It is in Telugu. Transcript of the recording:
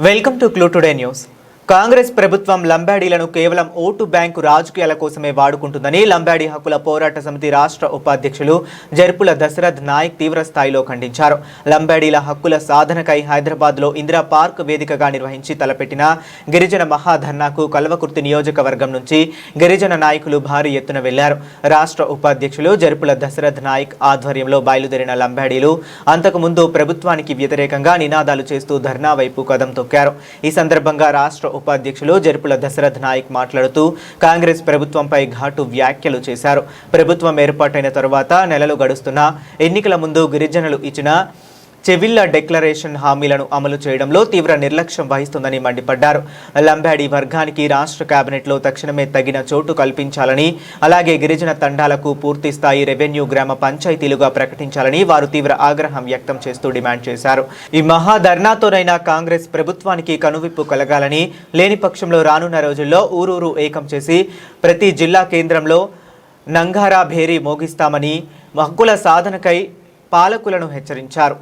Welcome to clue today news. Congress ప్రభుత్వం లంబాడీలను కేవలం ఓటు బ్యాంకు రాజకీయాల కోసమే వాడుకుంటుందని లంబాడీ హక్కుల పోరాట సమితి రాష్ట్ర ఉపాధ్యక్షులు జర్పుల దశరథ్ నాయక్ తీవ్ర స్థాయిలో ఖండించారు. లంబాడీల హక్కుల సాధనకై హైదరాబాద్లో ఇందిరా పార్క్ వేదికగా నిర్వహించి తలపెట్టిన గిరిజన మహాధర్నాకు కల్వకుర్తి నియోజకవర్గం నుంచి గిరిజన నాయకులు భారీ ఎత్తున వెళ్లారు. రాష్ట్ర ఉపాధ్యక్షులు జర్పుల దశరథ్ నాయక్ ఆధ్వర్యంలో బయలుదేరిన లంబాడీలు అంతకుముందు ప్రభుత్వానికి వ్యతిరేకంగా నినాదాలు చేస్తూ ధర్నా వైపు కదం తొక్కారు. ఈ సందర్భంగా రాష్ట్ర ఉపాధ్యక్షులు జర్పుల దశరథ్ నాయక్ మాట్లాడుతూ కాంగ్రెస్ ప్రభుత్వంపై ఘాటు వ్యాఖ్యలు చేశారు. ప్రభుత్వం ఏర్పాటైన తరువాత నెలలు గడుస్తున్నా ఎన్నికల ముందు గిరిజనులు ఇచ్చిన చెవిళ్ల డిక్లరేషన్ హామీలను అమలు చేయడంలో తీవ్ర నిర్లక్ష్యం వహిస్తుందని మండిపడ్డారు. లంబాడీ వర్గానికి రాష్ట్ర కేబినెట్లో తక్షణమే తగిన చోటు కల్పించాలని, అలాగే గిరిజన తండాలకు పూర్తి స్థాయి రెవెన్యూ గ్రామ పంచాయతీలుగా ప్రకటించాలని వారు తీవ్ర ఆగ్రహం వ్యక్తం చేస్తూ డిమాండ్ చేశారు. ఈ మహాధర్నాతోనైనా కాంగ్రెస్ ప్రభుత్వానికి కనువిప్పు కలగాలని, లేని పక్షంలో రానున్న రోజుల్లో ఊరూరు ఏకం చేసి ప్రతి జిల్లా కేంద్రంలో నంగారా భేరీ మోగిస్తామని హక్కుల సాధనకై పాలకులను హెచ్చరించారు.